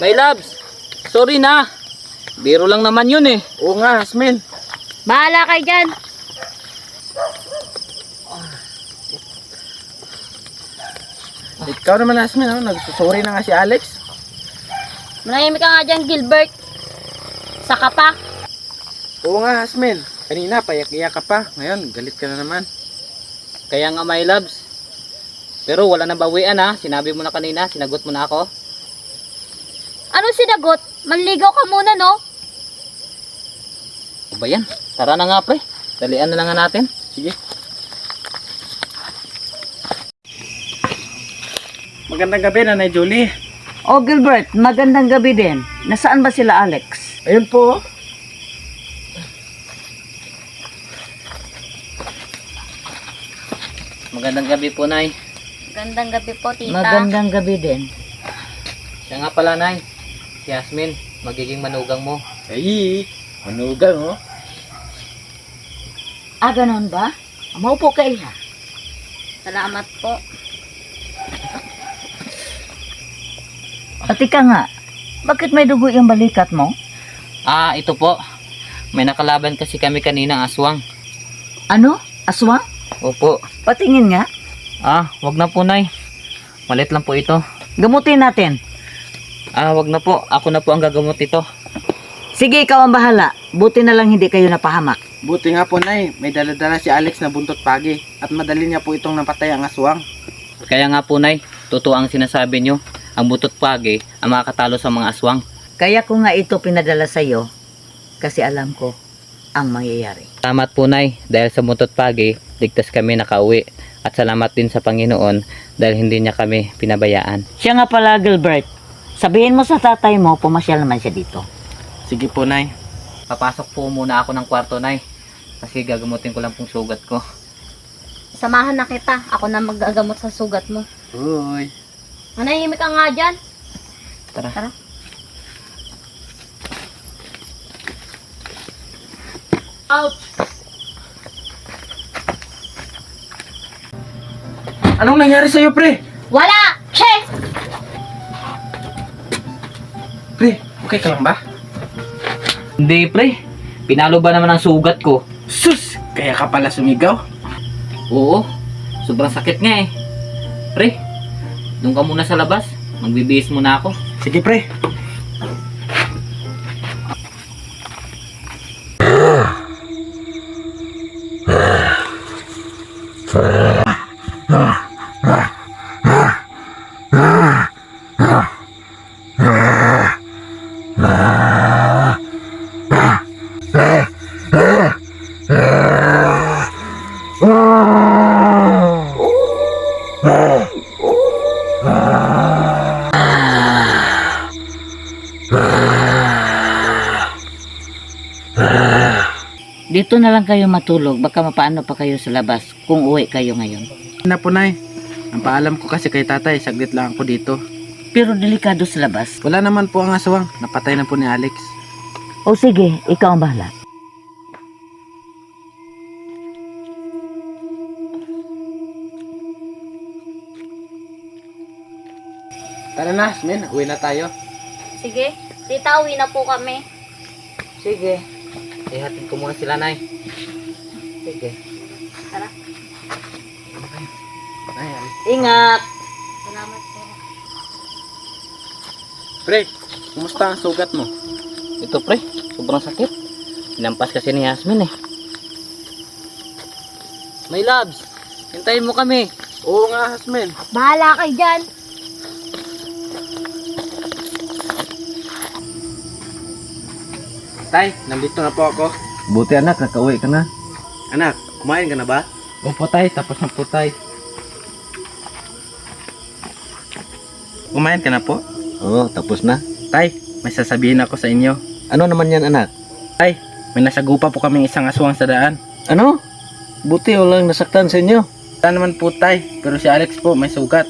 My loves, sorry na. Biro lang naman yun eh. Oo nga, Asmin. Bahala kayo dyan. Ikaw naman, Asmin, oh. Nagsusuri na nga si Alex. Manahimik ka nga dyan, Gilbert. Saka pa. Oo nga, Asmin. Kanina, payak-iyak ka pa. Ngayon, galit ka na naman. Kaya nga my loves. Pero wala na bawian ha. Sinabi mo na kanina, sinagot mo na ako. Ano sinagot? Manligaw ka muna, no? Ano ba yan? Tara na nga pre. Dalian na lang nga natin. Sige. Magandang gabi, Nanay Julie. Oh, Gilbert, magandang gabi din. Nasaan ba sila, Alex? Ayun po. Magandang gabi po, Nay. Gandang gabi po, tita. Magandang gabi din. Siya nga pala, Nay. Si Yasmin, magiging manugang mo. Ay, manugang, oh. Ah, ganon ba? Maupo ka, Iha. Salamat po. At ika nga, bakit may dugo yung balikat mo? Ah, ito po. May nakalaban kasi kami kaninang aswang. Ano? Aswang? Opo. Patingin nga. Ah, wag na po, Nay. Malit lang po ito. Gamutin natin. Ah, wag na po. Ako na po ang gagamot ito. Sige, ikaw ang bahala. Buti na lang hindi kayo napahamak. Buti nga po, Nay. May dala-dala si Alex na buntot pagi. At madali niya po itong napatay ang aswang. Kaya nga po, Nay, totoo ang sinasabi nyo. Ang butot pagi ang makakatalo sa mga aswang. Kaya ko nga ito pinadala sa'yo kasi alam ko ang mangyayari. Salamat po, Nay. Dahil sa butot pagi, ligtas kami nakauwi. At salamat din sa Panginoon dahil hindi niya kami pinabayaan. Siya nga pala, Gilbert. Sabihin mo sa tatay mo, pumasyal naman siya dito. Sige po, Nay. Papasok po muna ako ng kwarto, Nay. Kasi gagamutin ko lang pong sugat ko. Samahan na kita. Ako na magagamot sa sugat mo. Uy. Manahimik ka nga dyan. Tara. Tara. Out! Anong nangyari sa'yo, pre? Wala! Chef! Pre, okay ka lang ba? Hindi, pre. Pinalo ba naman ang sugat ko? Sus! Kaya ka pala sumigaw? Oo. Sobrang sakit nga eh. Pre, doon ka muna sa labas. Magbibihis muna ako. Sige, pre. Dito na lang kayo matulog. Baka mapaano pa kayo sa labas kung uwi kayo ngayon. Na po, Nay. Ang paalam ko kasi kay tatay, saglit lang ako dito. Pero delikado sa labas. Wala naman po ang aswang. Napatay na po ni Alex. O sige, ikaw ang bahala. Tara na, Asmin. Uwi na tayo. Sige. Tita, uwi na po kami. Sige. Ihatid ko muna sila, Nay. Sige. Tara. Ayan. Ingat! Salamat po. Pre, kumusta ang sugat mo? Ito, pre. Sobrang sakit. Hinampas kasi ni Yasmin eh. My loves, hintayin mo kami. Oo nga, Asmin. Bahala kayo dyan. Tay, nandito na po ako. Buti anak, nakauwi ka na. Anak, kumain ka na ba? Opo, tay. Tapos na po, tay. Kumain ka na po? Oo, tapos na. Tay, may sasabihin ako sa inyo. Ano naman yan anak? Tay, may nasagupa po kaming isang aswang sa daan. Ano? Buti walang nasaktan sa inyo. Wala naman po, tay. Pero si Alex po may sugat.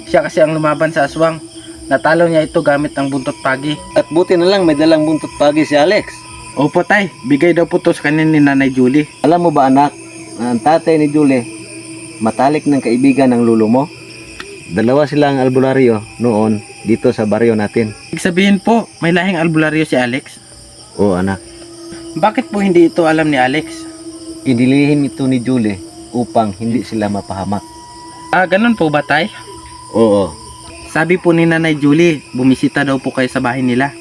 Siya kasi ang lumaban sa aswang. Natalo niya ito gamit ang buntot pagi. At buti na lang may dalang buntot pagi si Alex. Opo, tay. Bigay daw po to sa kanin ni Nanay Julie. Alam mo ba anak, na ang tatay ni Julie, matalik ng kaibigan ng lulo mo? Dalawa silang albularyo noon dito sa baryo natin. Ibig sabihin po, may lahing albularyo si Alex. Oo anak, Bakit po hindi ito alam ni Alex? inilihim ito ni Julie upang hindi sila mapahamak. Ganun po ba, tay? Oo. Sabi po ni Nanay Julie, bumisita daw po kayo sa bahay nila.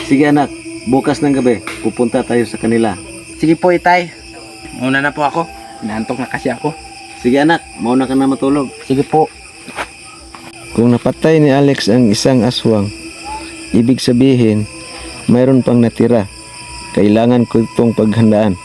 Sige anak, bukas ng gabi pupunta tayo sa kanila. Sige po, itay. Muna na po ako. Inaantok na kasi ako. Sige anak, mauna ka na matulog. Sige po. Kung napatay ni Alex ang isang aswang, ibig sabihin, mayroon pang natira. Kailangan ko itong paghandaan.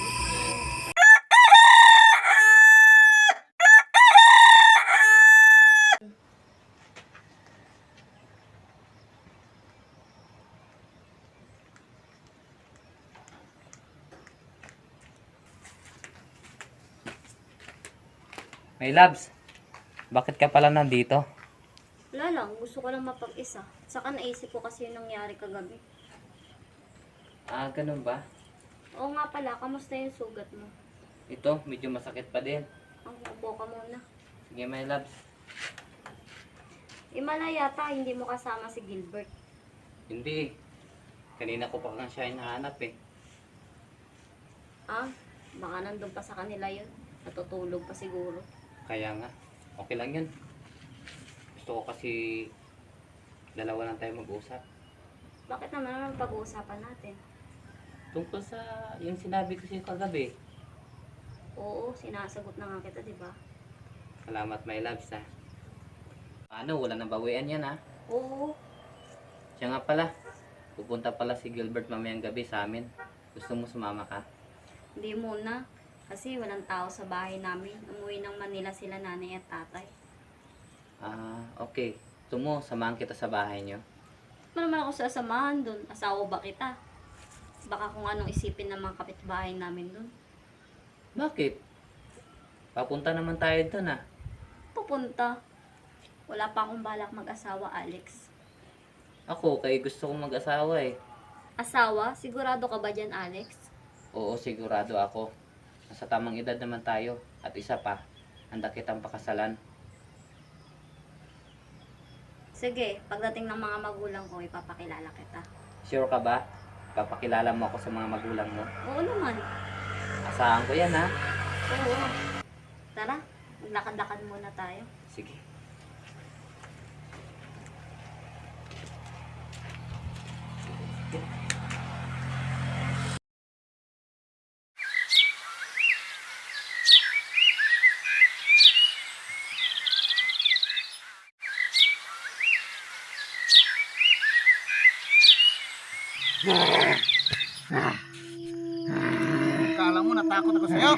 May loves, bakit ka pala nandito? Wala lang, gusto ko lang mapag-isa. Saka naisip ko kasi yung nangyari kagabi. Ganun ba? Oo nga pala, kamusta yung sugat mo? Ito, medyo masakit pa din. Ang upo ka muna. Sige, my loves. Imala yata, hindi mo kasama si Gilbert. Hindi. Kanina ko pa nga siya hinahanap eh. Baka nandun pa sa kanila yun. Natutulog pa siguro. Kaya nga, okay lang yun. Gusto ko kasi dalawa lang tayo mag-usap. Bakit naman ang pag-uusapan natin? Tungkol sa yung sinabi ko sa'yo kagabi. Oo, sinasagot na nga kita, di ba? Salamat, my loves ha. Ano, wala nang bawian yan ha. Oo. Siya nga pala, pupunta pala si Gilbert mamayang gabi sa amin. Gusto mo sumama ka? Hindi muna. Kasi walang tao sa bahay namin. Umuwi ng Manila sila nanay at tatay. Okay. Gusto mo, samahan kita sa bahay nyo. Ano naman ako sasamahan dun? Asawa ba kita? Baka kung anong isipin ng mga kapitbahay namin dun. Bakit? Papunta naman tayo dun ha. Pupunta. Wala pa akong balak mag-asawa, Alex. Ako, kay gusto kong mag-asawa eh. Asawa? Sigurado ka ba dyan, Alex? Oo, sigurado ako. Nasa tamang edad naman tayo. At isa pa, handa kitang pakasalan. Sige, pagdating ng mga magulang ko, ipapakilala kita. Sure ka ba? Papakilala mo ako sa mga magulang mo? Oo naman. Asahan ko yan ha. Oo. Tara, maglakad-lakad muna tayo. Sige. Kala mo natakot ako sa'yo?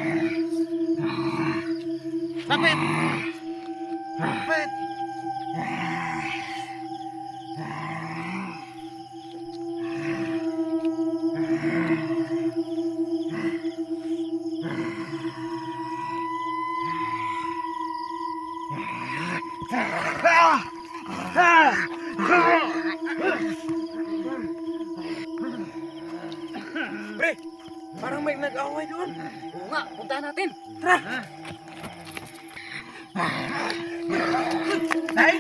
Bakit? Bakit? Pre, parang may nag-away doon. Oo nga, puntahan natin. Tay!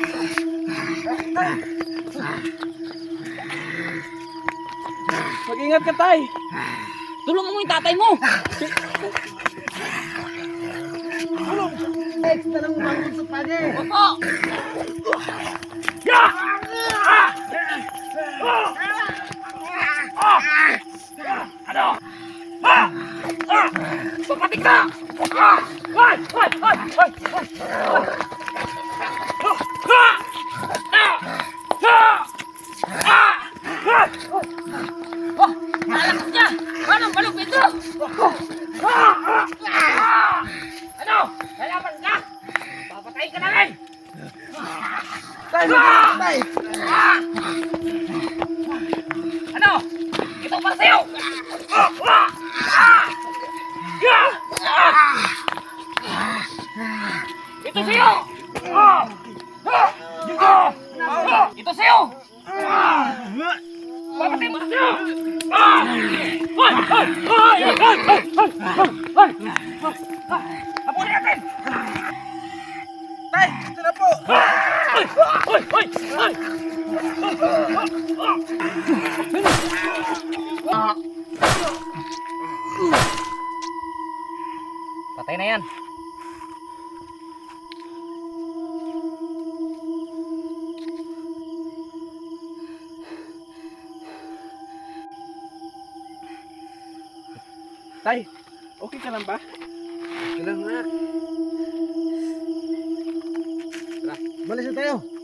Mag-ingat ka, tay! Tulungan mo yung tatay mo. Next na lang umangon sa pagi! Tay! Tay! Tay, ito na po! Patay na yan. Tay, okay ka lang ba? Kailangan na. Tara, balis na tayo.